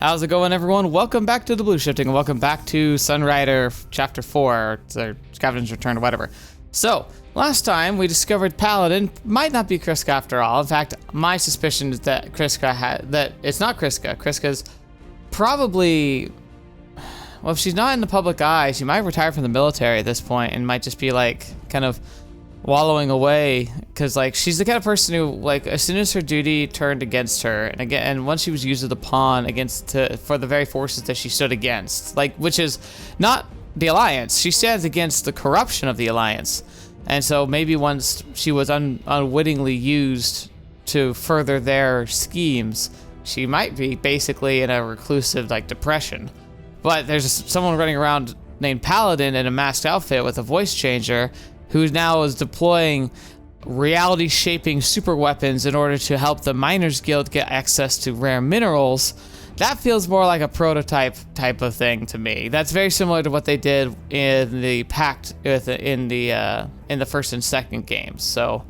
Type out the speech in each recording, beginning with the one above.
How's it going, everyone? Welcome back to TheBlueShifting, and welcome back to Sunrider Chapter 4, or Scavenger's Return, or whatever. So, last time we discovered Paladin might not be Kryska after all. In fact, my suspicion is that it's not Kryska. Kryska's probably, well, if she's not in the public eye, she might retire from the military at this point and might just be like, kind of wallowing away, because like she's the kind of person who, like, as soon as her duty turned against her, and once she was used as a pawn for the very forces that she stood against, like, which is not the Alliance, she stands against the corruption of the Alliance. And so maybe once she was unwittingly used to further their schemes, she might be basically in a reclusive, like, depression. But there's someone running around named Paladin in a masked outfit with a voice changer, who now is deploying reality-shaping super weapons in order to help the Miners Guild get access to rare minerals. That feels more like a prototype type of thing to me. That's very similar to what they did in the Pact in the first and second games. So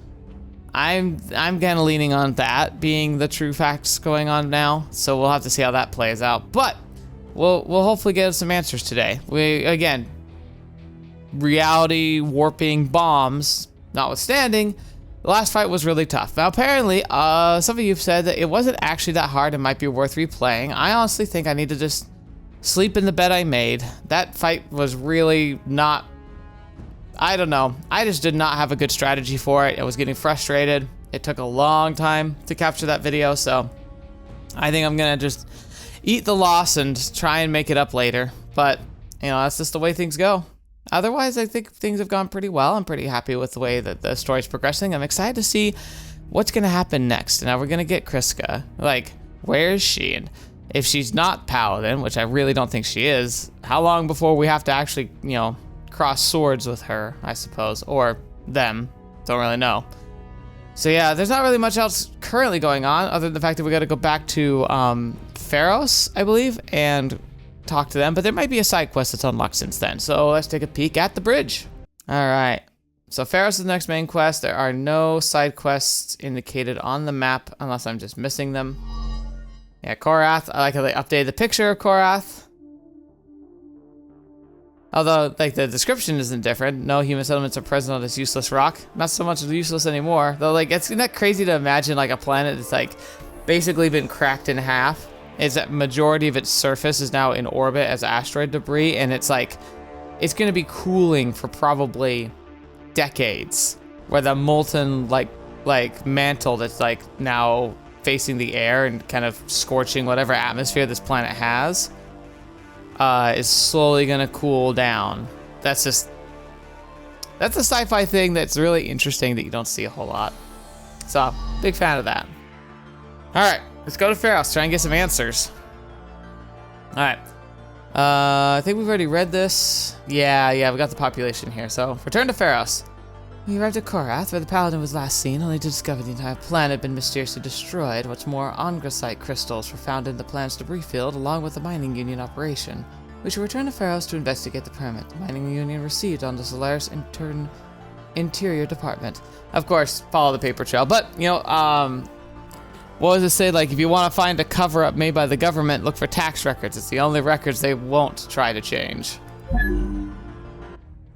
I'm kind of leaning on that being the true facts going on now. So we'll have to see how that plays out. But we'll hopefully get some answers today. Again, reality warping bombs notwithstanding, the last fight was really tough. Now apparently some of you have said that it wasn't actually that hard and might be worth replaying. I honestly think I need to just sleep in the bed I made. That fight was really not, I don't know, I just did not have a good strategy for it. I was getting frustrated. It took a long time to capture that video, so I think I'm gonna just eat the loss and try and make it up later. But you know, that's just the way things go. Otherwise, I think things have gone pretty well. I'm pretty happy with the way that the story's progressing. I'm excited to see what's going to happen next. Now we're going to get Kryska. Like, where is she? And if she's not Paladin, which I really don't think she is, how long before we have to actually, you know, cross swords with her, I suppose, or them? Don't really know. So yeah, there's not really much else currently going on other than the fact that we got to go back to Pharos, I believe, and talk to them, but there might be a side quest that's unlocked since then. So let's take a peek at the bridge. All right, so Pharos is the next main quest. There are no side quests indicated on the map unless I'm just missing them. Yeah, Korath, I like how they updated the picture of Korath. Although, like, the description isn't different. No human settlements are present on this useless rock. Not so much useless anymore. Though, like, isn't that crazy to imagine, like, a planet that's, like, basically been cracked in half? Is that majority of its surface is now in orbit as asteroid debris, and it's like, it's gonna be cooling for probably decades, where the molten like mantle that's like now facing the air and kind of scorching whatever atmosphere this planet has is slowly gonna cool down. That's a sci-fi thing that's really interesting that you don't see a whole lot. So, big fan of that. All right. Let's go to Pharos, try and get some answers. Alright. I think we've already read this. Yeah, we got the population here. So, return to Pharos. We arrived at Korath, where the Paladin was last seen, only to discover the entire planet had been mysteriously destroyed. What's more, ongrosite crystals were found in the planet's debris field, along with the mining union operation. We should return to Pharos to investigate the permit the mining union received on the Solaris Interior Department. Of course, follow the paper trail. But, you know, what does it say? Like, if you want to find a cover-up made by the government, look for tax records. It's the only records they won't try to change.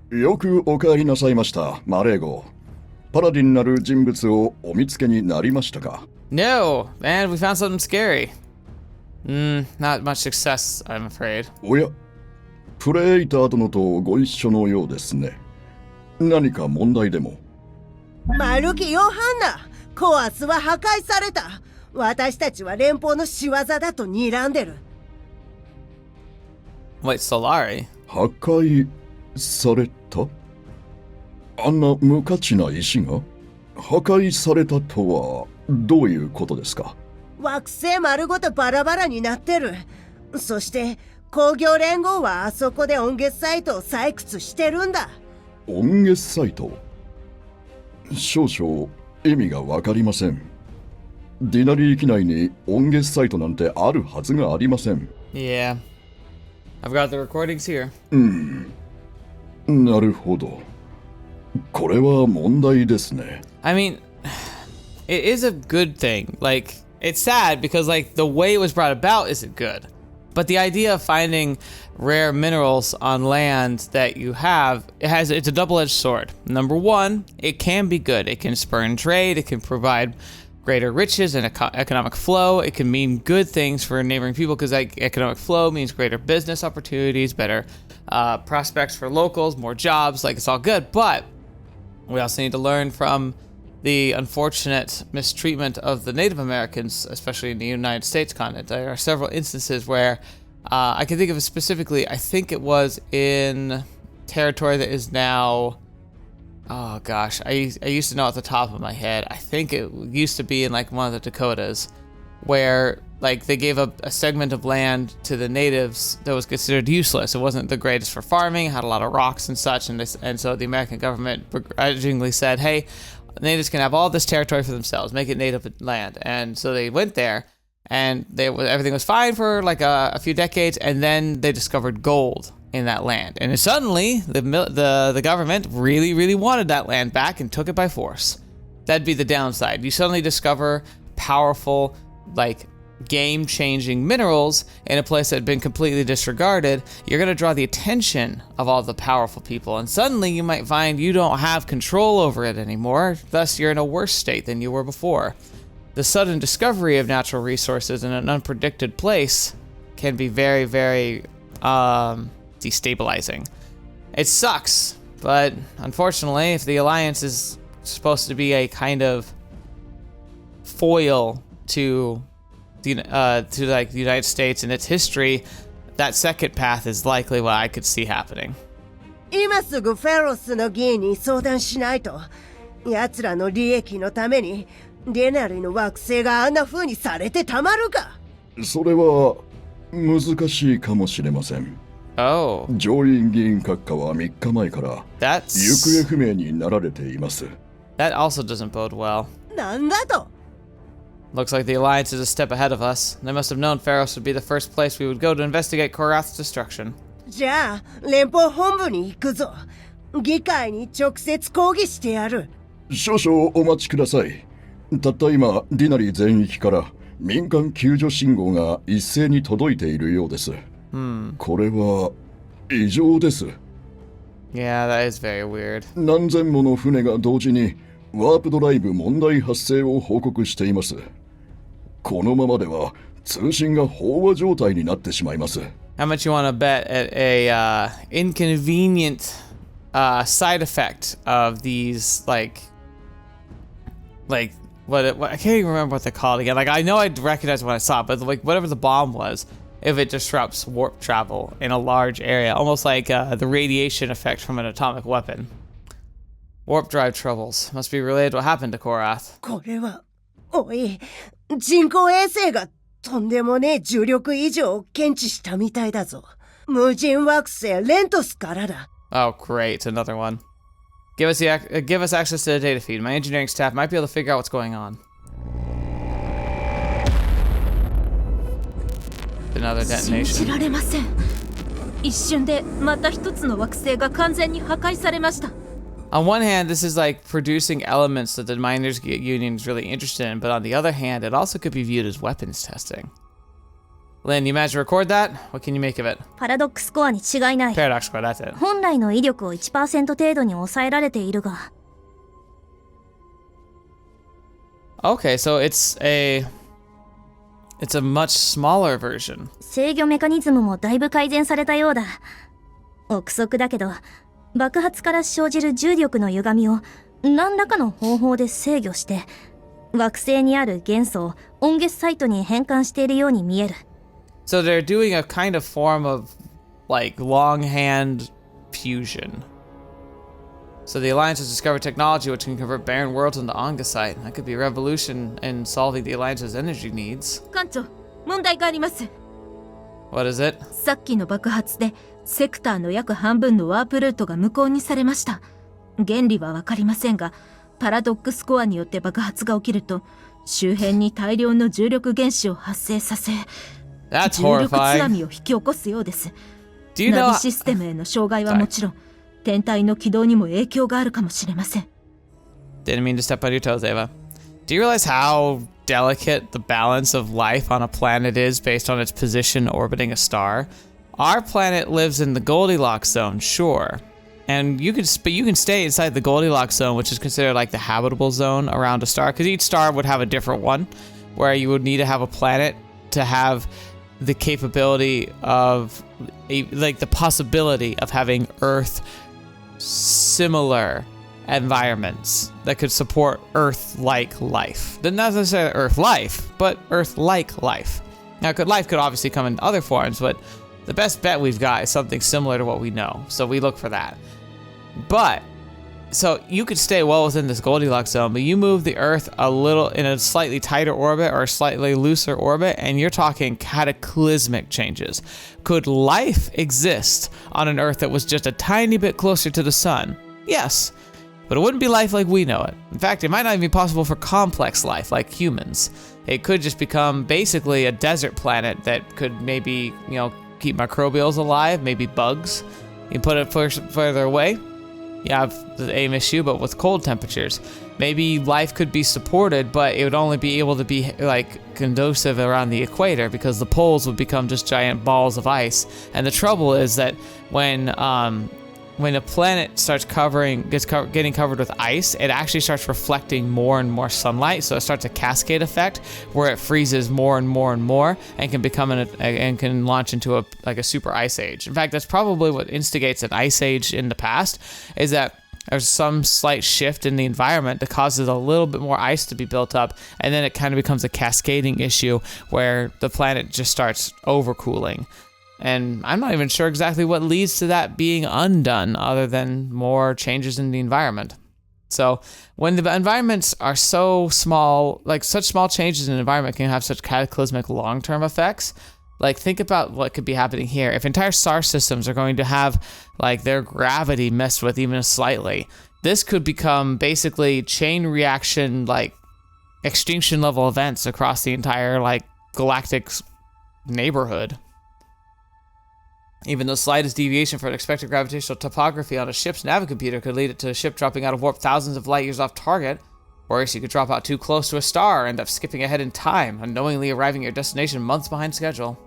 よくお帰りなさいました、マレーゴ。パラディンなる人物をお見つけになりましたか? No, and we found something scary. Not much success, I'm afraid. おや、プレイター殿とご一緒のようですね。何か問題でも? マルキ・ヨハンナ、コアスは破壊された。私たちは連邦の仕業だと睨んでる。Wait, Solari? 破壊された? あんな無価値な石が破壊されたとはどういうことですか? 惑星丸ごとバラバラになってる。そして工業連合はあそこで温月サイトを採掘してるんだ。温月サイト? 少々意味がわかりません。ディナリー機内に温月サイトなんてあるはずがありません。Yeah. I've got the recordings here. なるほど。これは問題ですね。I mean, it is a good thing. Like, it's sad because, like, the way it was brought about isn't good. But the idea of finding rare minerals on land that you have, it's a double-edged sword. Number one, it can be good. It can spur trade. It can provide greater riches and economic flow. It can mean good things for neighboring people because economic flow means greater business opportunities, better prospects for locals, more jobs. Like, it's all good. But we also need to learn from the unfortunate mistreatment of the Native Americans, especially in the United States continent. There are several instances where I can think of it specifically. I think it was in territory that is now, oh gosh, I used to know at the top of my head. I think it used to be in like one of the Dakotas, where like they gave up a segment of land to the natives that was considered useless. It wasn't the greatest for farming, had a lot of rocks and such, and so the American government begrudgingly said, hey, natives can have all this territory for themselves, make it native land. And so they went there, and everything was fine for like a few decades, and then they discovered gold in that land. And suddenly, the government really, really wanted that land back and took it by force. That'd be the downside. You suddenly discover powerful, like, game-changing minerals in a place that had been completely disregarded. You're going to draw the attention of all the powerful people, and suddenly you might find you don't have control over it anymore. Thus, you're in a worse state than you were before. The sudden discovery of natural resources in an unpredicted place can be very, very destabilizing. It sucks, but unfortunately, if the Alliance is supposed to be a kind of foil to like the United States and its history, that second path is likely what I could see happening. 今すぐフェロスの議員に相談しないと。奴らの利益のためにデナリの惑星があんな風にされてたまるか。それは難しいかもしれません。Oh. 上院議員閣下は3日前から行方不明になられています。That also doesn't bode well. なんだと。Looks like the Alliance is a step ahead of us. They must have known Pharos would be the first place we would go to investigate Korath's destruction. じゃあ、連邦本部に行くぞ。議会に直接抗議してやる。少々お待ちください。たった今、ディナリー全域から民間救助信号が一斉に届いているようです。これは異常です。Yeah, that is very weird. 何千もの船が同時にワープドライブ問題発生を報告しています。このままでは通信が飽和状態になってしまいます。How much you want to bet at a inconvenient side effect of these like what I can't even remember what they're called again. Like, I know I'd recognize when I saw it, but like whatever the bomb was, if it disrupts warp travel in a large area, almost like the radiation effect from an atomic weapon. Warp drive troubles must be related to what happened to Korath. これは、おい、人工衛星がとんでもねえ重力異常を検知したみたいだぞ。無人惑星レントスからだ。Oh, great, another one. Give us access to the data feed. My engineering staff might be able to figure out what's going on. Another 信じ detonation. られません。一瞬でまた一つの惑星が完全に破壊されました。On one hand, this is like producing elements that the miners union is really interested in, but on the other hand, it also could be viewed as weapons testing. Lynn, you managed to record that? What can you make of it? パラドックスコアに違いない。 Paradox score, that's it. 本来の威力を 1% 程度に抑えられているが。Okay, so it's a much smaller version. 制御メカニズムもだいぶ改善されたようだ。憶測だけど、爆発から生じる重力の歪みを何らかの方法で制御して、惑星にある元素を温月サイトに変換しているように見える。So they're doing a kind of form of, like, longhand fusion. So the Alliance has discovered technology which can convert barren worlds into ongasite. That could be a revolution in solving the Alliance's energy needs. 艦長、問題があります。What is it? さっきの爆発で、セクターの約半分のワープルートが無効にされました。原理はわかりませんが、パラドックスコアによって爆発が起きると、周辺に大量の重力原子を発生させ、That's 重力津 horrifying. 波を引き起こすようです。 Do you ナ know? ビシステムへの障害はもちろん、天体の軌道にも影響があるかもしれません。 Didn't mean to step on your toes, Ava. Do you realize how delicate the balance of life on a planet is based on its position orbiting a star. Our planet lives in the Goldilocks zone, sure. And you can stay inside the Goldilocks zone, which is considered like the habitable zone around a star, because each star would have a different one, where you would need to have a planet to have the capability of, like the possibility of having Earth similar environments that could support Earth-like life. Not necessarily Earth life, but Earth-like life. Now, life could obviously come in other forms, but the best bet we've got is something similar to what we know, so we look for that. But, so you could stay well within this Goldilocks zone, but you move the Earth a little in a slightly tighter orbit or a slightly looser orbit, and you're talking cataclysmic changes. Could life exist on an Earth that was just a tiny bit closer to the sun? Yes, but it wouldn't be life like we know it. In fact, it might not even be possible for complex life like humans. It could just become basically a desert planet that could maybe, keep microbials alive, maybe bugs. You put it further away, you have the same issue, but with cold temperatures. Maybe life could be supported, but it would only be able to be like conducive around the equator because the poles would become just giant balls of ice. And the trouble is that when a planet starts getting covered with ice, it actually starts reflecting more and more sunlight. So it starts a cascade effect where it freezes more and more and more, and can become and can launch into a super ice age. In fact, that's probably what instigates an ice age in the past, is that there's some slight shift in the environment that causes a little bit more ice to be built up, and then it kind of becomes a cascading issue where the planet just starts overcooling. And I'm not even sure exactly what leads to that being undone, other than more changes in the environment. So when the environments are so small, like such small changes in the environment can have such cataclysmic long-term effects. Like, think about what could be happening here. If entire star systems are going to have like their gravity messed with even slightly, this could become basically chain reaction, like extinction level events across the entire like galactic neighborhood. Even the slightest deviation from an expected gravitational topography on a ship's navicomputer could lead it to a ship dropping out of warp thousands of light years off target. Or else you could drop out too close to a star, end up skipping ahead in time, unknowingly arriving at your destination months behind schedule.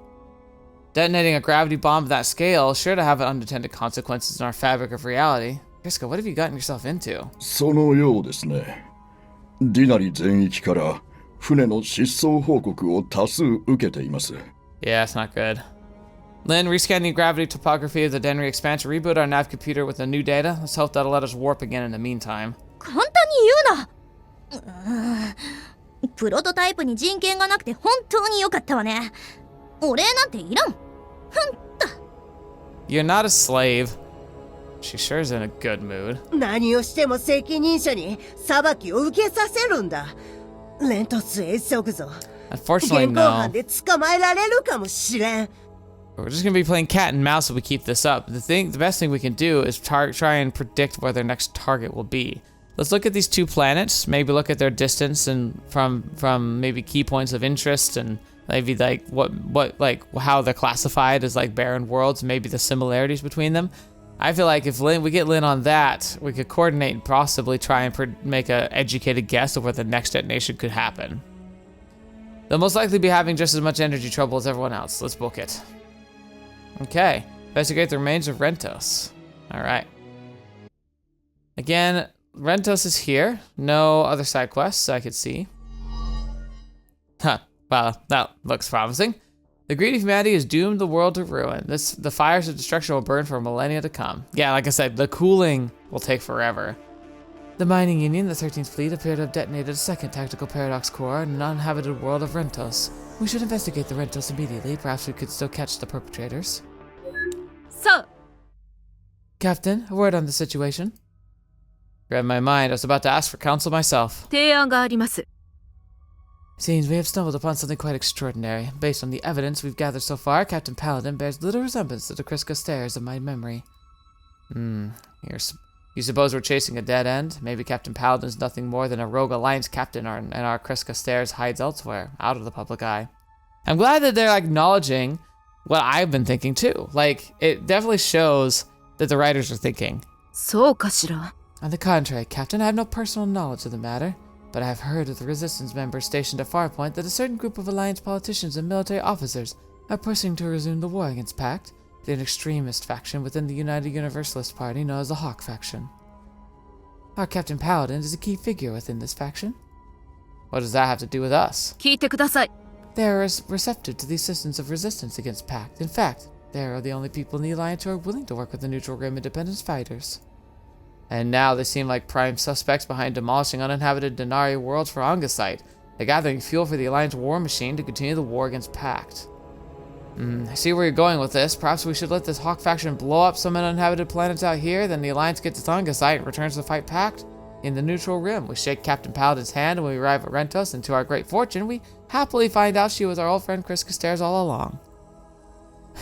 Detonating a gravity bomb of that scale is sure to have unintended consequences in our fabric of reality. Kryska, what have you gotten yourself into? そのようですね。ディナリ全域から船の失踪報告を多数受けています。 Yeah, it's not good. Lynn, rescanning gravity topography of the Denry expanse, reboot our nav computer with the new data. Let's hope that'll let us warp again in the meantime. 簡単に言うな。プロトタイプに人権がなくて本当に良かったわね。お礼なんていらん。ふんだ。 You're not a slave. She sure is in a good mood. 何をしても責任者に裁きを受けさせるんだ。レントスへ急ぐぞ。Unfortunately, 現行 no. 犯で捕まえられるかもしれん。 We're just gonna be playing cat and mouse if we keep this up. The best thing we can do is try and predict where their next target will be. Let's look at these two planets. Maybe look at their distance and from maybe key points of interest, and maybe like what like how they're classified as like barren worlds. Maybe the similarities between them. I feel like if we get Lynn on that, we could coordinate and possibly try and make a educated guess of where the next detonation could happen. They'll most likely be having just as much energy trouble as everyone else. Let's book it. Okay, investigate the remains of Rentos. All right. Again, Rentos is here. No other side quests I could see. Huh, well, that looks promising. The greed of humanity has doomed the world to ruin. The fires of destruction will burn for millennia to come. Yeah, like I said, the cooling will take forever. The mining union, the 13th fleet, appear to have detonated a second tactical paradox core in an uninhabited world of Rentos. We should investigate the Rentos immediately. Perhaps we could still catch the perpetrators. So, Captain, a word on the situation. Read my mind. I was about to ask for counsel myself. 提案があります。 Seems we have stumbled upon something quite extraordinary. Based on the evidence we've gathered so far, Captain Paladin bears little resemblance to the Kryska stairs of my memory. You suppose we're chasing a dead end? Maybe Captain Paladin's nothing more than a rogue alliance captain, and our Kryska stairs hides elsewhere, out of the public eye. I'm glad that they're acknowledging what I've been thinking too. Like, it definitely shows that the writers are thinking. そうかしら。 On the contrary, Captain, I have no personal knowledge of the matter. but I have heard of the resistance members stationed at Farpoint that a certain group of Alliance politicians and military officers are pushing to resume the war against Pact, the extremist faction within the United Universalist Party known as the Hawk faction. Our Captain Paladin is a key figure within this faction. What does that have to do with us? 聞いてください。 They are receptive to the assistance of resistance against Pact. In fact, they are the only people in the Alliance who are willing to work with the Neutral Rim independence fighters. And now they seem like prime suspects behind demolishing uninhabited Denari worlds for Ongasite. They're gathering fuel for the Alliance war machine to continue the war against Pact. I see where you're going with this. Perhaps we should let this Hawk faction blow up some uninhabited planets out here, then the Alliance gets its Ongasite and returns to fight Pact. In the Neutral Rim, we shake Captain Paladin's hand when we arrive at Rentos, and to our great fortune, we happily find out she was our old friend Kryska Stairs all along.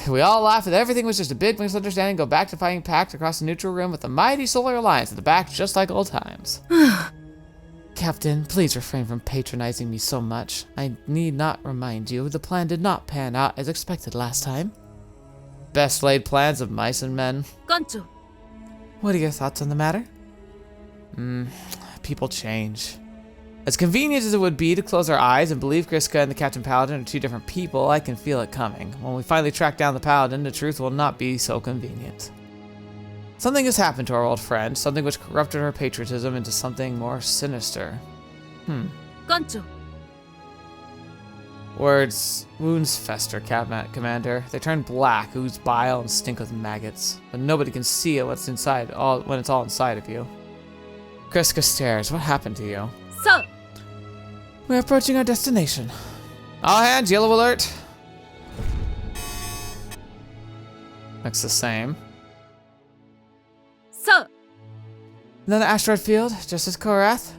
We all laugh that everything was just a big misunderstanding, go back to fighting Pact across the Neutral Rim with the mighty Solar Alliance at the back, just like old times. Captain, please refrain from patronizing me so much. I need not remind you, the plan did not pan out as expected last time. Best laid plans of mice and men. 艦長。 What are your thoughts on the matter? People change. As convenient as it would be to close our eyes and believe Kryska and the Captain Paladin are two different people, I can feel it coming. When we finally track down the Paladin, the truth will not be so convenient. Something has happened to our old friend, something which corrupted her patriotism into something more sinister. 艦長。 Wounds fester, Commander. They turn black, ooze bile, and stink with maggots. But nobody can see it when it's all inside of you. Kryska Stairs, what happened to you? さあ。 We're approaching our destination. All hands, yellow alert. Looks the same. さあ。 Another asteroid field, just as Korath.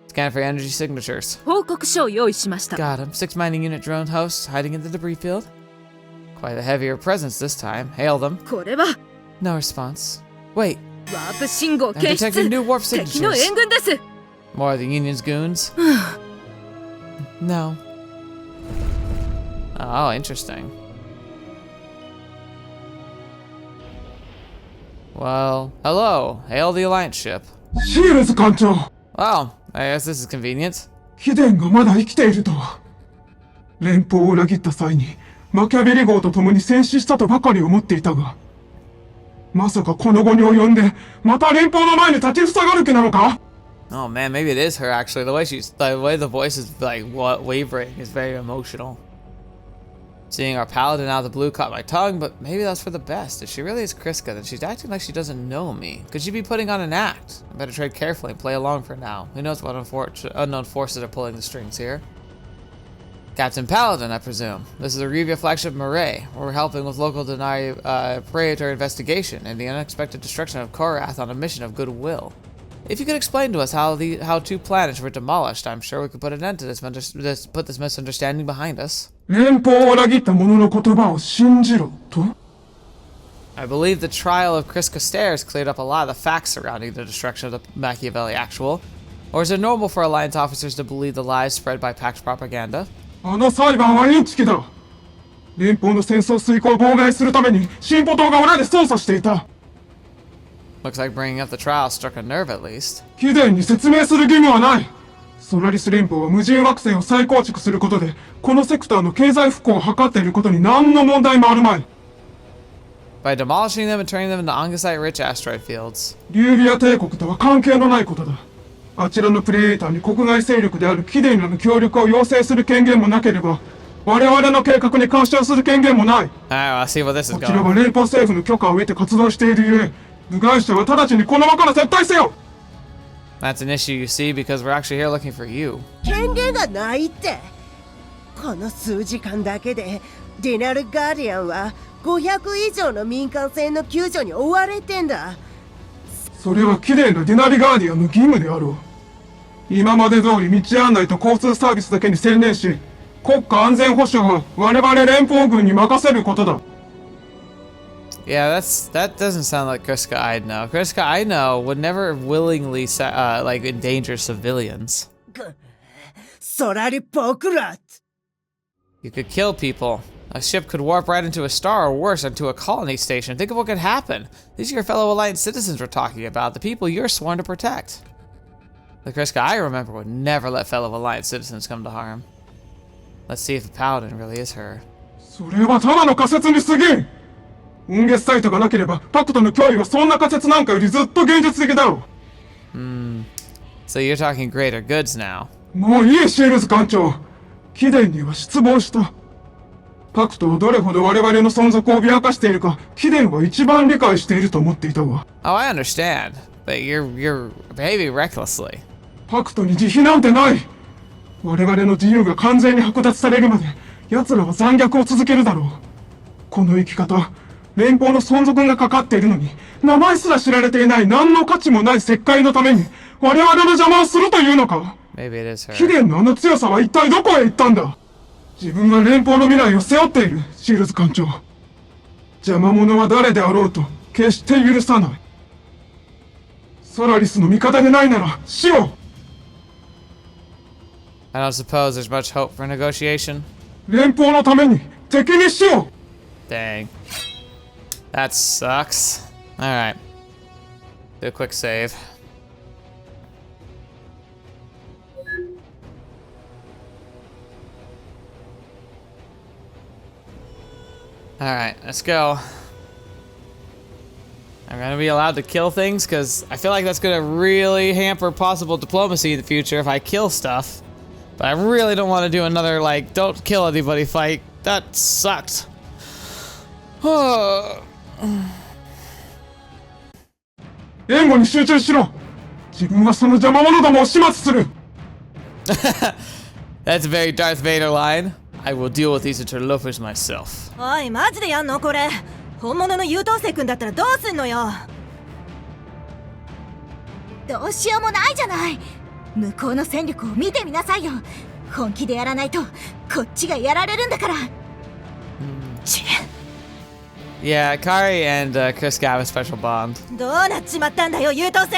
Scan for energy signatures. 報告書を用意しました。 Got him. 6 mining unit drone hosts hiding in the debris field. Quite a heavier presence this time. Hail them. これは No response. Wait, ワープ信号 I'm 検 detecting 出。 new warp 敵の signatures. 援軍です。 More of the Union's goons? No. Oh, interesting. Well, hello. Hail the Alliance ship. シールズ艦長、 Well, I guess this is convenient. 貴殿がまだ生きているとは。連邦を裏切った際にマキャベリ号と共に戦死したとばかり思っていたが、まさかこの後に及んでまた連邦の前に立ちふさがる気なのか？ Oh man, maybe it is her actually. The way the voice is like wavering is very emotional. Seeing our Paladin out of the blue caught my tongue, but maybe that's for the best. If she really is Kryska, then she's acting like she doesn't know me. Could she be putting on an act? I better tread carefully and play along for now. Who knows what unknown forces are pulling the strings here. Captain Paladin, I presume. This is a Revia flagship Marae. We're helping with local Denari Praetor investigation and the unexpected destruction of Korath on a mission of goodwill. If you could explain to us how 2 planets were demolished, I'm sure we could put an end to put this misunderstanding behind us. 連邦を裏切った者の言葉を信じろと？ I believe the trial of Kryska Stairs cleared up a lot of the facts surrounding the destruction of the Machiavelli Actual. Or is it normal for Alliance officers to believe the lies spread by Pact propaganda? あの裁判はインチキだ。連邦の戦争遂行を妨害するために進歩党が裏で操作していた。 Looks like bringing up the trial struck a nerve at least. 貴殿に説明する義務はない。ソラリス連邦は無人惑星を再構築することでこのセクターの経済復興を図っていることに何の問題もあるまい。 By demolishing them and turning them into Ongasite-rich asteroid fields. リュービア帝国とは関係のないことだ。あちらのプレイエーターに国外勢力である貴殿らの協力を要請する権限もなければ我々の計画に干渉する権限もない。 Alright, well, I see where this is こちら going. は連邦政府の許可を得て活動しているゆえ部外者は直ちにこの場から撤退せよ。 That's an issue, you see, because we're actually here looking for you. 権限がないって。この数時間だけでディナルガーディアンは500以上の民間船の救助に追われてんだ。それは貴殿のディナリガーディアンの義務であろう。今まで通り道案内と交通サービスだけに専念し国家安全保障は我々連邦軍に任せることだ。 Yeah, that doesn't sound like Kryska I'd know. Kryska I know would never willingly endanger civilians. ソラリポクラッ You could kill people. A ship could warp right into a star or worse, into a colony station. Think of what could happen. These are your fellow Alliance citizens we're talking about, the people you're sworn to protect. The Kryska I remember would never let fellow Alliance citizens come to harm. Let's see if the Paladin really is her. それはただの仮説に過ぎん。雲月サイトがなければパクトの脅威はそんな仮説なんかよりずっと現実的だろう。So you're talking greater goods now. もういいシールズ艦長。貴殿には失望した。パクトをどれほど我々の存続を脅かしているか、貴殿は一番理解していると思っていたが。Oh, I understand, but you're behaving recklessly. パクトに慈悲なんてない。我々の自由が完全に剥奪されるまで、奴らは残虐を続けるだろう。この生き方、連邦の存続がかかっているのに、名前すら知られていない何の価値もない石灰のために、我々の邪魔をするというのか。Maybe it is her. 貴殿のあの強さは一体どこへ行ったんだ。自分は連邦の未来を背負っている、シールズ艦長。邪魔者は誰であろうと、決して許さない。ソラリスの味方でないなら、死を。I don't suppose there's much hope for negotiation. 連邦のために敵に死を。 Dang. That sucks. Alright. Do a quick save. Alright, let's go. I'm gonna be allowed to kill things because I feel like that's gonna really hamper possible diplomacy in the future if I kill stuff. But I really don't want to do another, like, don't kill anybody fight. That sucked. 援護に集中しろ。自分はその邪魔者どもを始末する。That's a very Darth Vader line. I will deal with these interlopers myself. おい、マジでやんのこれ。本物の優等生くんだったらどうすんのよ。どうしようもないじゃない。向こうの戦力を見てみなさいよ。本気でやらないとこっちがやられるんだから。Yeah, Kari and Kryska have a special bond. どうなっちまったんだよ、優等生。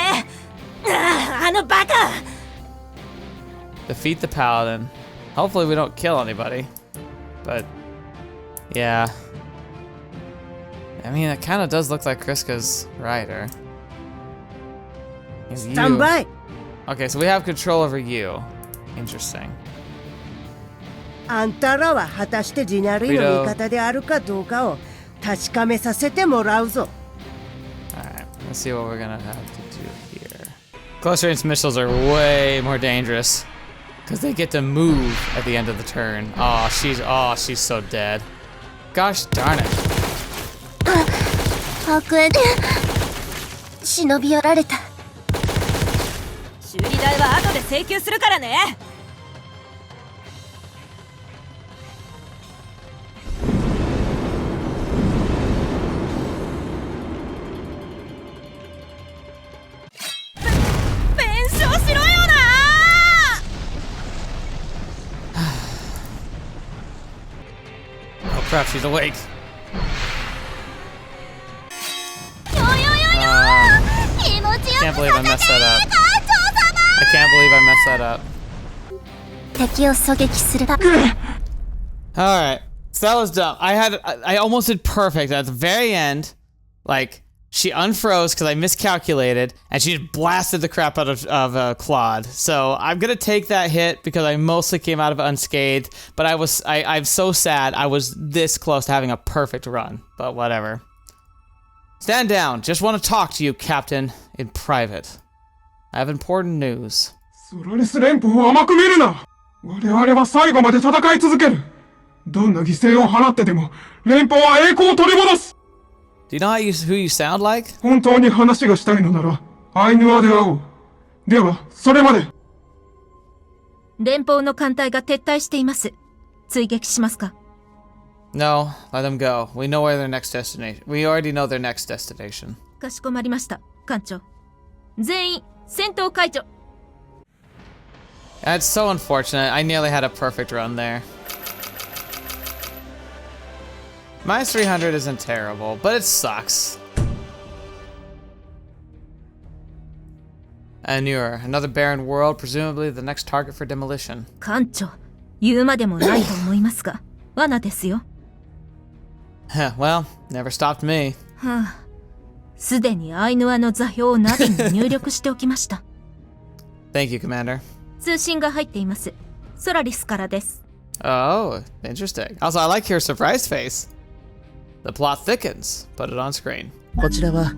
あのバカ。Defeat the Paladin. Hopefully we don't kill anybody. But, yeah. I mean, it kind of does look like Kryska's rider. He's you. Stand by. Okay, so we have control over you. Interesting. あんたらは果たしてディナリーの味方であるかどうかを確かめさせてもらうぞ。Alright, let's see what we're gonna have to do here. Close range missiles are way more dangerous because they get to move at the end of the turn. Oh, she's so dead. Gosh darn it. 白煙で忍び寄られた。修理代は後で請求するからね。弁償しろよな。Oh crap, she's awake. よよよよ、気持ちよ Can't く believe I messed that up. I can't believe I messed that up. 敵を狙撃する。 Alright, so that was dumb. I almost did perfect at the very end. Like, she unfroze because I miscalculated, and she just blasted the crap out of Claude. So I'm gonna take that hit because I mostly came out of it unscathed, but I'm so sad I was this close to having a perfect run, but whatever. Stand down, just want to talk to you, Captain, in private. I have important news. ソラリス連邦を甘く見るな。我々は最後まで戦い続ける。どんな犠牲を払ってでも連邦は栄光を取り戻す。 Do you know who you sound like? 本当に話がしたいのならアイヌアで会おう。ではそれまで。連邦の艦隊が撤退しています。追撃しますか？ No, let them go. We know where their next destination. We already know their next destination. かしこまりました、艦長。全員戦闘解除。 That's so unfortunate. I nearly had a perfect run there. Minus 300 isn't terrible, but it sucks. Anure, another barren world, presumably the next target for demolition. 艦長、言うまでもないと思いますが、罠ですよ。Well, never stopped me. はあ、すでにアイヌアの座標をナビに入力しておきました。Thank you, Commander. 通信が入っています。ソラリスからです。Oh, interesting. Also, I like your surprised face. The plot thickens. Put it on screen. こちらは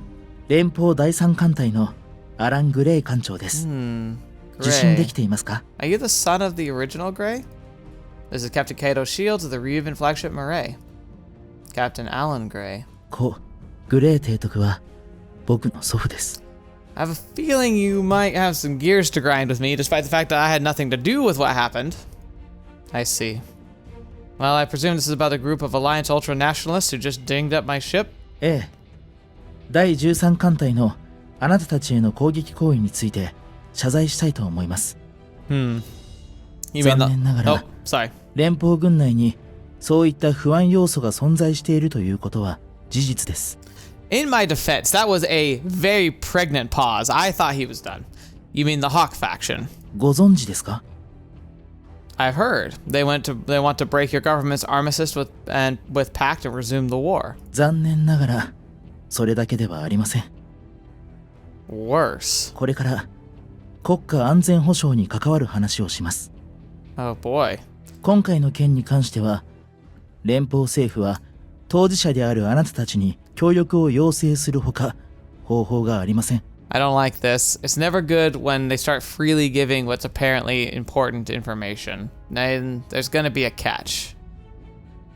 連邦第三艦隊のアラン・グレイ艦長です。受信できていますか？ Are you the son of the original Gray? This is Captain Kato Shields of the Ryuvan flagship Murray. Captain Alan Gray. グレイ提督は僕の祖父です。I have a feeling you might have some gears to grind with me, despite the fact that I had nothing to do with what happened. I see. Well, I presume this is about a group of Alliance ultra-nationalists who just dinged up my ship? ええ。第13艦隊のあなたたちへの攻撃行為について謝罪したいと思います。You 残念ながら、sorry. 連邦軍内にそういった不安要素が存在しているということは事実です。In my defense, that was a very pregnant pause. I thought he was done. You mean the Hawk faction? ご存知ですか？ I've heard. They want to break your government's armistice with Pact and resume the war. 残念ながらそれだけではありません。Worse. これから国家安全保障に関わる話をします。Oh boy. 今回の件に関しては、連邦政府は当事者であるあなたたちに協力を要請するほか方法がありません。I don't like this. It's never good when they start freely giving what's apparently important information. And there's gonna be a catch.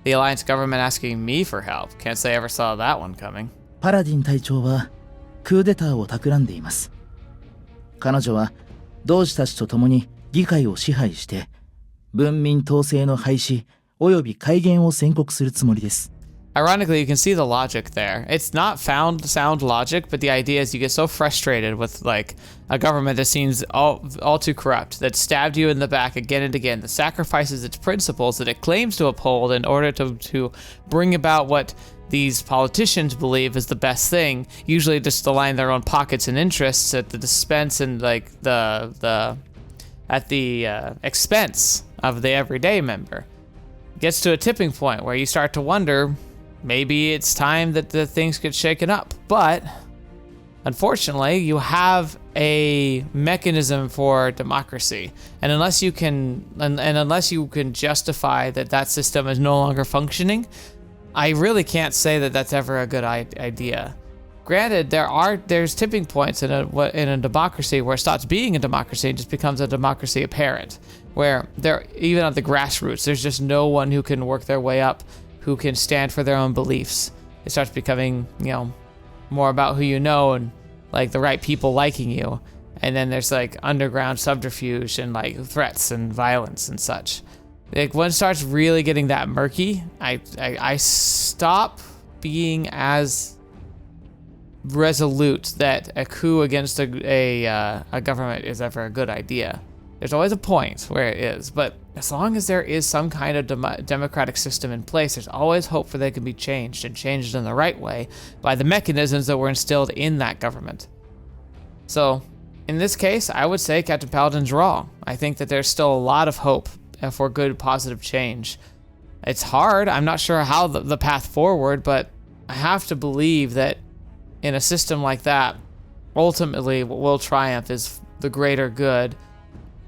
The Alliance government asking me for help. Can't say I ever saw that one coming. パラディン隊長はクーデターを企んでいます。彼女は同志たちと共に議会を支配して文民統制の廃止および改元を宣告するつもりです。Ironically, you can see the logic there. It's not sound logic, but the idea is you get so frustrated with like a government that seems all too corrupt, that stabbed you in the back again and again, that sacrifices its principles that it claims to uphold in order to bring about what these politicians believe is the best thing, usually just to line their own pockets and interests at the expense and like the expense of the everyday member. Gets to a tipping point where you start to wonder, maybe it's time that the things get shaken up. But unfortunately, you have a mechanism for democracy, and unless you can justify that system is no longer functioning, I really can't say that that's ever a good idea. Granted, there's tipping points in a democracy where it stops being a democracy and just becomes a democracy apparent, where even at the grassroots, there's just no one who can work their way up, who can stand for their own beliefs. It starts becoming, more about who you know and like the right people liking you, and then there's like underground subterfuge and like threats and violence and such. Like when it starts really getting that murky, I stop being as resolute that a coup against a government is ever a good idea. There's always a point where it is, but as long as there is some kind of democratic system in place, there's always hope for that it can be changed, and changed in the right way by the mechanisms that were instilled in that government. So, in this case, I would say Captain Paladin's wrong. I think that there's still a lot of hope for good, positive change. It's hard. I'm not sure how the path forward, but I have to believe that in a system like that, ultimately what will triumph is the greater good,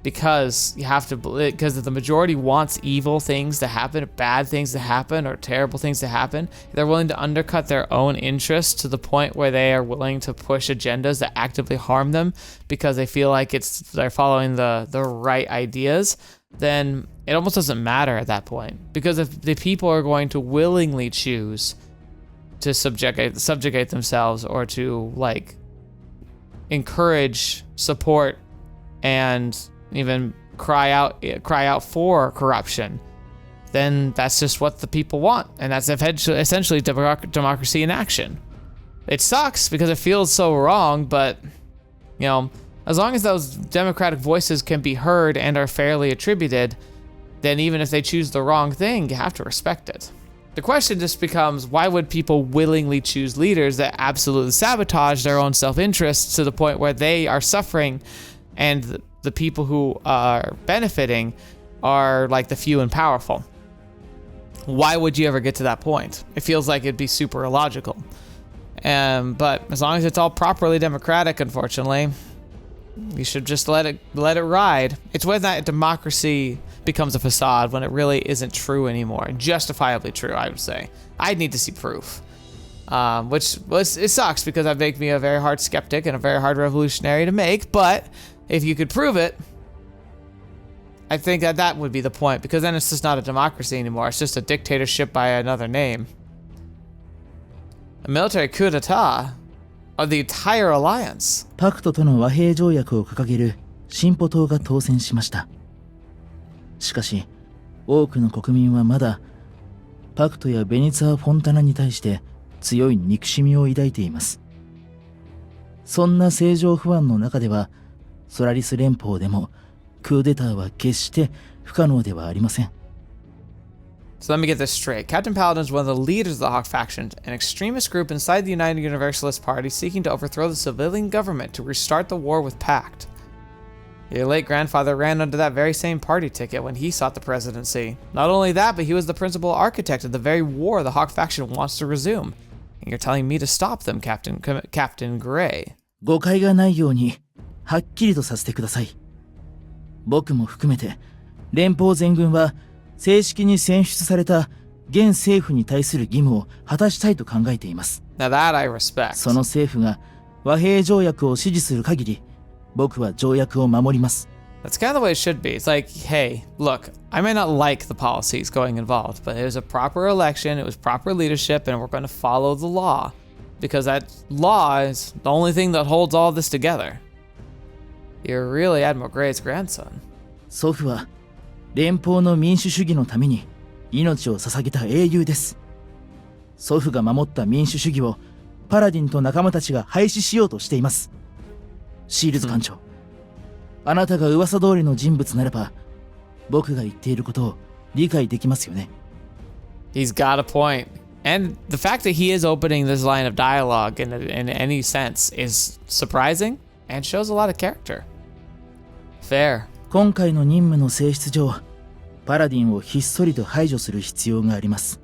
because because if the majority wants evil things to happen, bad things to happen, or terrible things to happen, they're willing to undercut their own interests to the point where they are willing to push agendas that actively harm them because they feel like they're following the right ideas, then it almost doesn't matter at that point. Because if the people are going to willingly choose to subjugate themselves, or to like encourage, support, and even cry out for corruption, then that's just what the people want, and that's essentially democracy in action. It sucks because it feels so wrong, but as long as those democratic voices can be heard and are fairly attributed, then even if they choose the wrong thing, you have to respect it. The question just becomes, why would people willingly choose leaders that absolutely sabotage their own self-interests to the point where they are suffering and the people who are benefiting are like the few and powerful? Why would you ever get to that point? It feels like it'd be super illogical. But as long as it's all properly democratic, unfortunately, You should just let it ride. It's when that democracy becomes a facade, when it really isn't true anymore. Justifiably true, I would say. I'd need to see proof. It sucks because that makes me a very hard skeptic and a very hard revolutionary to make, but if you could prove it, I think that would be the point, because then it's just not a democracy anymore. It's just a dictatorship by another name. A military coup d'etat of the entire alliance. パクトとの和平条約を掲げる進歩党が当選しました。しかし、多くの国民はまだパクトやベニツァー・フォンタナに対して強い憎しみを抱いています。そんな政情不安の中では、ソラリス連邦でもクーデターは決して不可能ではありません。So let me get this straight. Captain Paladin is one of the leaders of the Hawk faction, an extremist group inside the United Universalist Party seeking to overthrow the civilian government to restart the war with Pact. Your late grandfather ran under that very same party ticket when he sought the presidency. Not only that, but he was the principal architect of the very war the Hawk faction wants to resume. And you're telling me to stop them, Captain Gray. 誤解がないようにはっきりとさせてください。僕も含めて連邦全軍は正式に選出された現政府に対する義務を果たしたいと考えています。Now that I respect. その政府が和平条約を支持する限り、僕は条約を守ります。That's kind of the way it should be. It's like, hey, look, I may not like the policies going involved, but it was a proper election, it was proper leadership, and we're going to follow the law. Because that law is the only thing that holds all this together. You're really Admiral Gray's grandson. 祖父は連邦の民主主義のために命を捧げた英雄です。祖父が守った民主主義をパラディンと仲間たちが廃止しようとしています。シールズ艦長、あなたが噂通りの人物ならば、僕が言っていることを理解できますよね。He's got a point. And the fact that he is opening this line of dialogue in any sense is surprising and shows a lot of character. Fair. 今回の任務の性質上、パラディンをひっそりと排除する必要があります。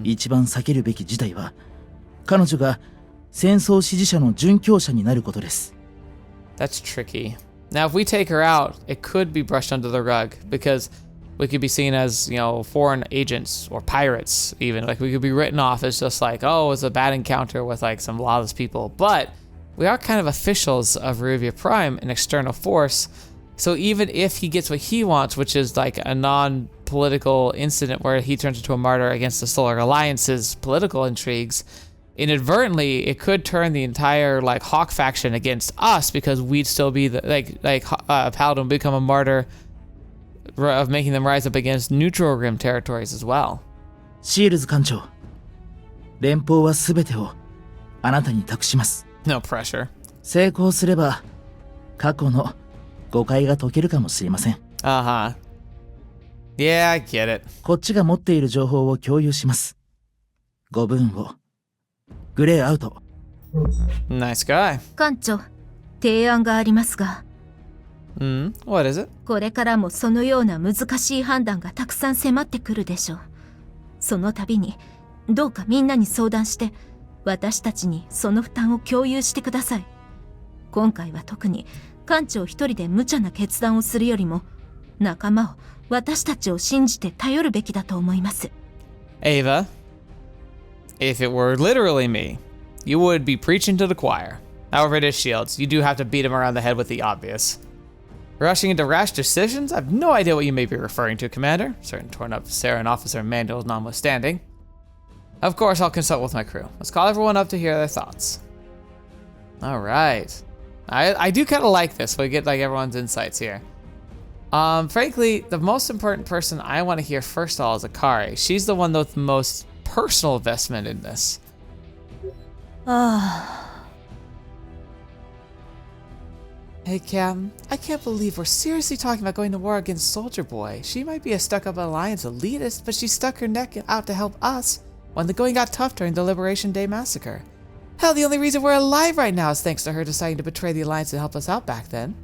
一番避けるべき事態は、彼女が戦争支持者の殉教者になることです。That's tricky. Now, if we take her out, it could be brushed under the rug because we could be seen as, foreign agents or pirates even. Like, we could be written off as just like, oh, it's a bad encounter with like some lawless people. But we are kind of officials of Ruvia Prime, an external force. So even if he gets what he wants, which is like a non-political incident where he turns into a martyr against the Solar Alliance's political intrigues, inadvertently it could turn the entire like Hawk faction against us because we'd still be the Paladin would become a martyr of making them rise up against neutral rim territories as well. シールズ艦長、連邦は全てをあなたに託します。No pressure. 成功すれば過去の誤解が解けるかもしれません。Uh-huh. Yeah, I get it. こっちが持っている情報を共有します。ご分を。グレーアウト。Nice guy. 艦長、提案がありますが。What is it? これからもそのような難しい判断がたくさん迫ってくるでしょう。その度に、どうかみんなに相談して、私たちにその負担を共有してください。今回は特に、艦長一人で無茶な決断をするよりも、仲間を、私たちを信じて頼るべきだと思います。Ava, if it were literally me, you would be preaching to the choir. However, it is Shields. You do have to beat him around the head with the obvious. Rushing into rash decisions? I have no idea what you may be referring to, Commander. Certain torn up Saren officer manuals notwithstanding. Of course, I'll consult with my crew. Let's call everyone up to hear their thoughts. All right. I do kind of like this. We get like everyone's insights here. Frankly, the most important person I want to hear first of all is Akari. She's the one with the most personal investment in this. Hey, Captain. I can't believe we're seriously talking about going to war against Soldier Boy. She might be a stuck-up Alliance elitist, but she stuck her neck out to help us when the going got tough during the Liberation Day Massacre. Hell, the only reason we're alive right now is thanks to her deciding to betray the Alliance and help us out back then.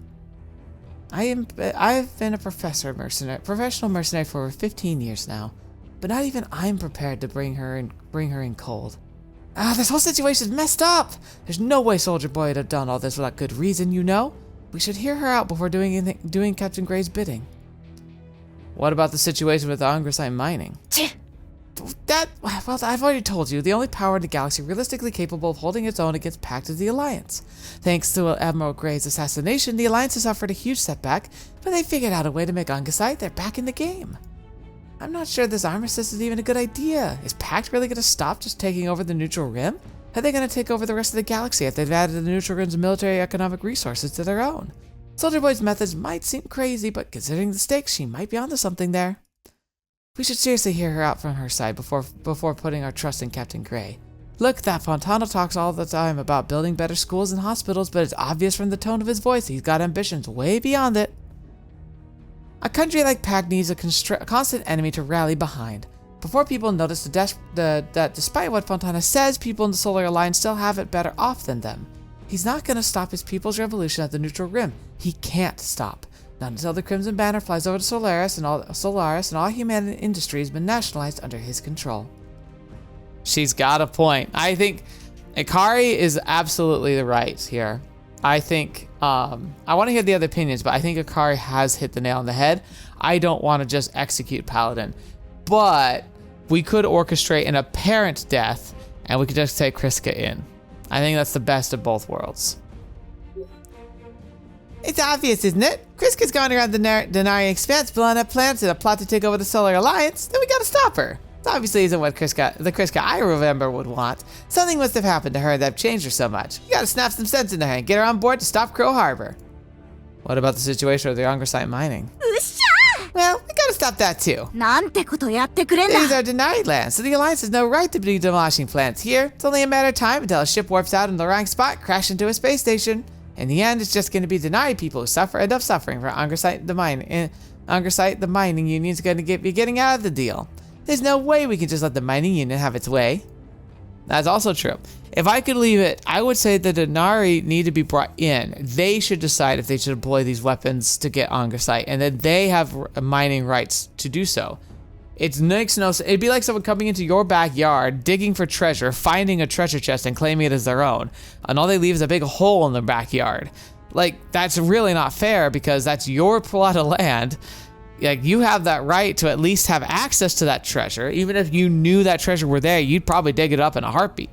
I've been a professional mercenary for over 15 years now, but not even I'm prepared to bring her in cold. This whole situation is messed up. There's no way Soldier Boy would have done all this without good reason, you know? We should hear her out before doing Captain Gray's bidding. What about the situation with the Angrasite mining? Well, I've already told you, the only power in the galaxy realistically capable of holding its own against Pact is the Alliance. Thanks to Admiral Gray's assassination, the Alliance has suffered a huge setback, but they figured out a way to make Angrasite. They're back in the game. I'm not sure this armistice is even a good idea. Is Pact really going to stop just taking over the Neutral Rim? Are they going to take over the rest of the galaxy if they've added the Neutral Rim's military economic resources to their own? Soldier Boy's methods might seem crazy, but considering the stakes, she might be onto something there. We should seriously hear her out from her side before putting our trust in Captain Gray. Look, that Fontana talks all the time about building better schools and hospitals, but it's obvious from the tone of his voice he's got ambitions way beyond it. A country like Pact needs a constant enemy to rally behind. Before people notice that despite what Fontana says, people in the Solar Alliance still have it better off than them. He's not going to stop his people's revolution at the Neutral Rim. He can't stop. Not until the Crimson Banner flies over to Solaris and all human industry has been nationalized under his control. She's got a point. I think Ikari is absolutely right here. I think, I want to hear the other opinions, but I think Ikari has hit the nail on the head. I don't want to just execute Paladin, but we could orchestrate an apparent death and we could just take Kryska in. I think that's the best of both worlds. It's obvious, isn't it? Kryska's going around denying expanse, blowing up plans in a plot to take over the Solar Alliance. Then we gotta stop her. It obviously isn't what the Kryska I remember would want. Something must have happened to her that changed her so much. We gotta snap some sense into her and get her on board to stop Crow Harbor. What about the situation with the Angrasite mining? Well, we gotta stop that too. なんてことやってくれんだ。 These are denied lands, so the Alliance has no right to be demolishing plants here. It's only a matter of time until a ship warps out in the wrong spot, crash into a space station. In the end, it's just going to be denied people who suffer enough suffering for Angrasite the mining union is going to be getting out of the deal. There's no way we can just let the mining union have its way. That's also true. If I could leave it, I would say the Denari need to be brought in. They should decide if they should employ these weapons to get Angrasite, and then they have mining rights to do so. It makes no sense. It'd be like someone coming into your backyard, digging for treasure, finding a treasure chest and claiming it as their own. And all they leave is a big hole in their backyard. Like, that's really not fair because that's your plot of land. Like, you have that right to at least have access to that treasure. Even if you knew that treasure were there, you'd probably dig it up in a heartbeat.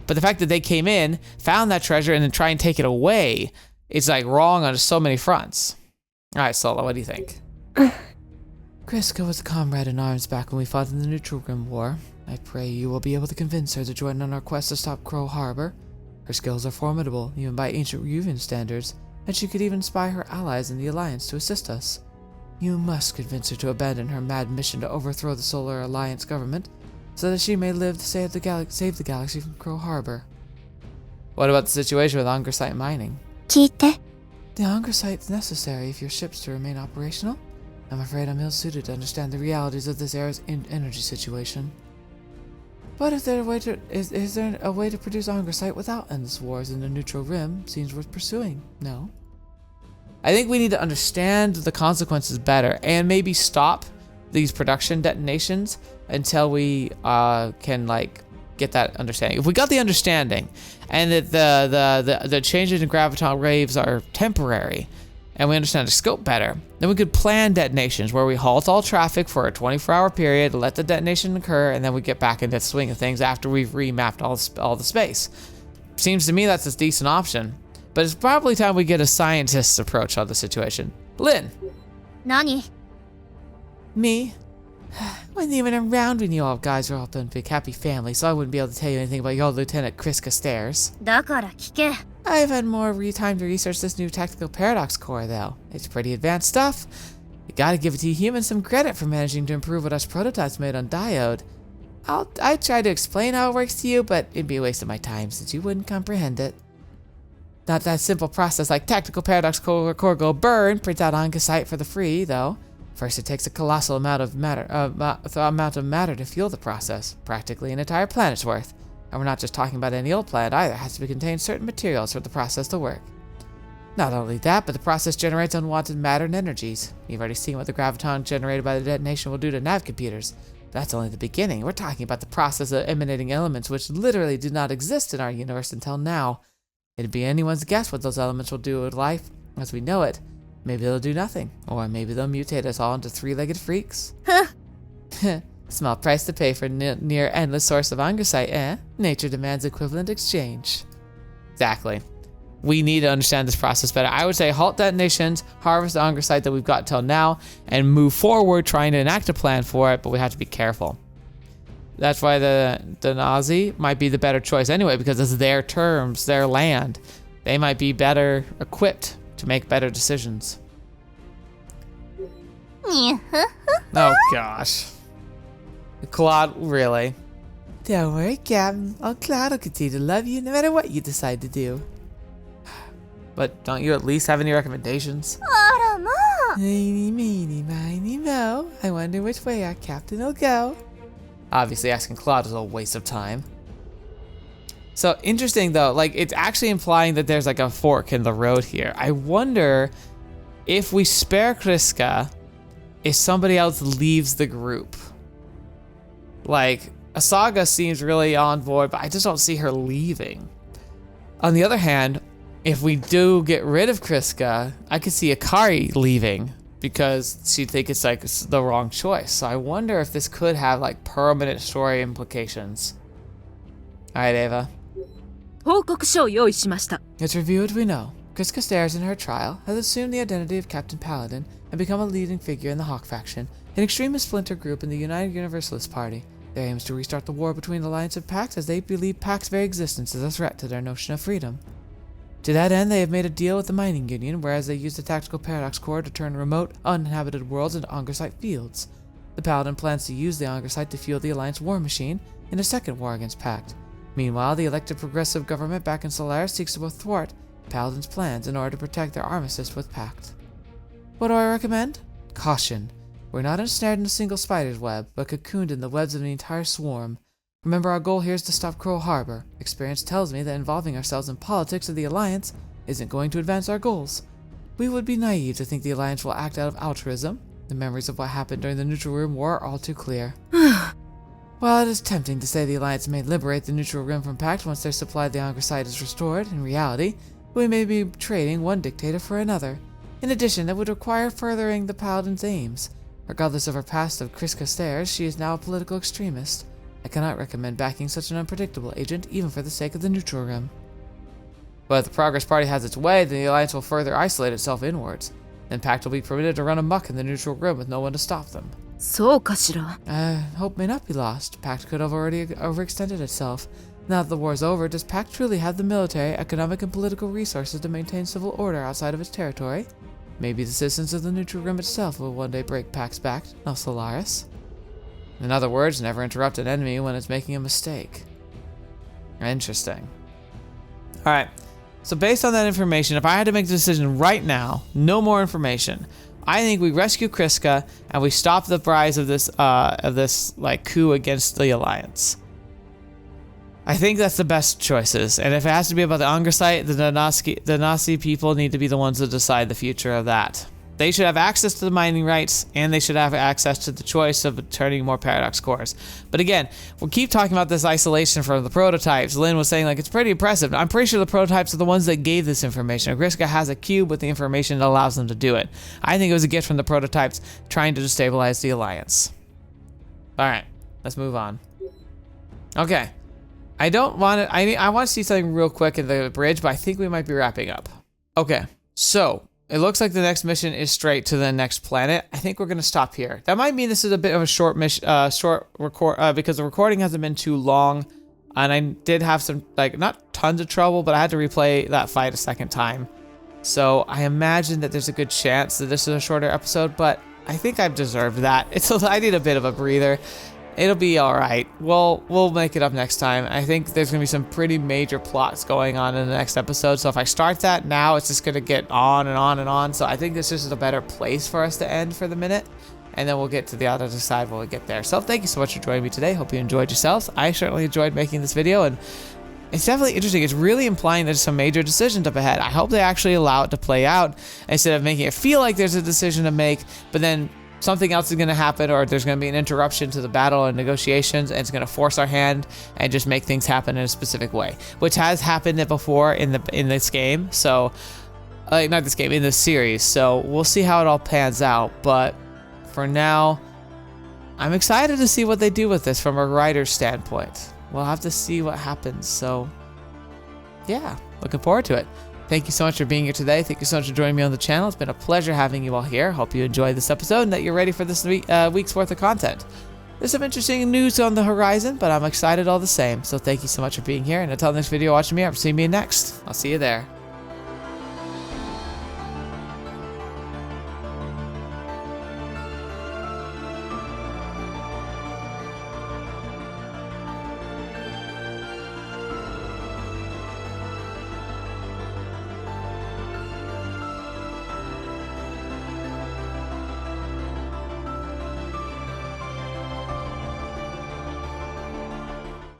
But the fact that they came in, found that treasure, and then try and take it away, it's like wrong on so many fronts. All right, Solo, what do you think? Kryska was a comrade in arms back when we fought in the Neutral Rim War. I pray you will be able to convince her to join on our quest to stop Crow Harbor. Her skills are formidable, even by ancient Ryuvian standards, and she could even spy her allies in the Alliance to assist us. You must convince her to abandon her mad mission to overthrow the Solar Alliance government, so that she may live to save the galaxy from Crow Harbor. What about the situation with Angrasite mining? 聞いて。 The Angrasite is necessary if your ships to remain operational. I'm afraid I'm ill-suited to understand the realities of this era's energy situation. But if there is there a way to produce Angrasite without endless wars in the Neutral Rim, seems worth pursuing, no? I think we need to understand the consequences better and maybe stop these production detonations until we can like get that understanding. If we got the understanding and that the changes in graviton waves are temporary and we understand the scope better, then we could plan detonations where we halt all traffic for a 24-hour period, let the detonation occur, and then we get back into the swing of things after we've remapped all the space. Seems to me that's a decent option, but it's probably time we get a scientist's approach on the situation. Lynn. 何？ Me? Wasn't even around when you all guys were all in a big happy family, so I wouldn't be able to tell you anything about your Lieutenant Kryska Stairs. だから聞け。 I've had more time to research this new tactical paradox core, though. It's pretty advanced stuff. You gotta give it to you humans some credit for managing to improve what us prototypes made on Diode. I'd try to explain how it works to you, but it'd be a waste of my time since you wouldn't comprehend it. Not that simple process like tactical paradox core go burn, print out Angrasite for the free, though. First, it takes a colossal amount of matter to fuel the process, practically an entire planet's worth. And we're not just talking about any old planet either. It has to contain certain materials for the process to work. Not only that, but the process generates unwanted matter and energies. You've already seen what the graviton generated by the detonation will do to nav computers. But that's only the beginning. We're talking about the process of emanating elements which literally did not exist in our universe until now. It'd be anyone's guess what those elements will do with life. As we know it, maybe they'll do nothing, or maybe they'll mutate us all into three-legged freaks. Huh. Small price to pay for near endless source of Angersite, eh? Nature demands equivalent exchange. Exactly. We need to understand this process better. I would say halt detonations, harvest the Angersite that we've got till now, and move forward trying to enact a plan for it, but we have to be careful. That's why the Nazi might be the better choice anyway, because it's their terms, their land. They might be better equipped to make better decisions. Oh gosh. Claude, really? Don't worry, Captain. Old Claude will continue to love you no matter what you decide to do. But don't you at least have any recommendations? Eeny, meeny, miny, mo. I wonder which way our captain will go. Obviously, asking Claude is a waste of time. So interesting though, like it's actually implying that there's like a fork in the road here. I wonder if we spare Kryska, if somebody else leaves the group. Like, Asaga seems really on board, but I just don't see her leaving. On the other hand, if we do get rid of Kryska, I could see Akari leaving because she'd think it's like the wrong choice. So I wonder if this could have like permanent story implications. Alright, Ava. 報告書を用意しました。 Let's review what we know. Kryska Stairs in her trial has assumed the identity of Captain Paladin and become a leading figure in the Hawk faction, an extremist splinter group in the United Universalist Party. Their aim is to restart the war between Alliance and Pact, as they believe Pact's very existence is a threat to their notion of freedom. To that end, they have made a deal with the Mining Union, whereas they use the Tactical Paradox Core to turn remote, uninhabited worlds into Angersite fields. The Paladin plans to use the Angersite to fuel the Alliance war machine in a second war against Pact. Meanwhile, the elected progressive government back in Solaris seeks to thwart Paladin's plans in order to protect their armistice with Pact. What do I recommend? Caution. We're not ensnared in a single spider's web, but cocooned in the webs of an entire swarm. Remember, our goal here is to stop Coral Harbor. Experience tells me that involving ourselves in politics of the Alliance isn't going to advance our goals. We would be naive to think the Alliance will act out of altruism. The memories of what happened during the Neutral Rim War are all too clear. While it is tempting to say the Alliance may liberate the Neutral Rim from Pact once their supply of the Angersite is restored, in reality, we may be trading one dictator for another. In addition, that would require furthering the Paladin's aims. Regardless of her past of Kryska Stairs, she is now a political extremist. I cannot recommend backing such an unpredictable agent, even for the sake of the Neutral Rim. But if the Progress Party has its way, then the Alliance will further isolate itself inwards. Then Pact will be permitted to run amok in the Neutral Rim with no one to stop them. そうかしら。 Hope may not be lost. Pact could have already overextended itself. Now that the war is over, does Pact truly have the military, economic, and political resources to maintain civil order outside of its territory? Maybe the citizens of the Neutral Rim itself will one day break Pact's back, not Solaris. In other words, never interrupt an enemy when it's making a mistake. Interesting. Alright, so based on that information, if I had to make a decision right now, no more information, I think we rescue Kryska and we stop the rise of this like coup against the Alliance. I think that's the best choices, and if it has to be about the Angersite, the Nazi people need to be the ones to decide the future of that. They should have access to the mining rights, and they should have access to the choice of turning more paradox cores. But again, we'll keep talking about this isolation from the prototypes. Lynn was saying like it's pretty impressive. I'm pretty sure the prototypes are the ones that gave this information. Kryska has a cube with the information that allows them to do it. I think it was a gift from the prototypes trying to destabilize the Alliance. Alright, let's move on. Okay. I want to see something real quick in the bridge, but I think we might be wrapping up. Okay, so it looks like the next mission is straight to the next planet. I think we're gonna stop here. That might mean this is a bit of a short mission, because the recording hasn't been too long, and I did have some not tons of trouble, but I had to replay that fight a second time. So I imagine that there's a good chance that this is a shorter episode, but I think I've deserved that. I need a bit of a breather. It'll be alright. We'll make it up next time. I think there's gonna be some pretty major plots going on in the next episode, so if I start that now, it's just gonna get on and on and on, so I think this is a better place for us to end for the minute, and then we'll get to the other side when we get there. So thank you so much for joining me today. Hope you enjoyed yourselves. I certainly enjoyed making this video, and it's definitely interesting. It's really implying there's some major decisions up ahead. I hope they actually allow it to play out, instead of making it feel like there's a decision to make, but then something else is going to happen, or there's going to be an interruption to the battle and negotiations, and it's going to force our hand and just make things happen in a specific way, which has happened before in this game. So not this game, in this series. So we'll see how it all pans out. But for now, I'm excited to see what they do with this from a writer's standpoint. We'll have to see what happens. So yeah, looking forward to it. Thank you so much for being here today. Thank you so much for joining me on the channel. It's been a pleasure having you all here. Hope you enjoyed this episode and that you're ready for this week's worth of content. There's some interesting news on the horizon, but I'm excited all the same. So thank you so much for being here. And until the next video, watching me up, see me next. I'll see you there.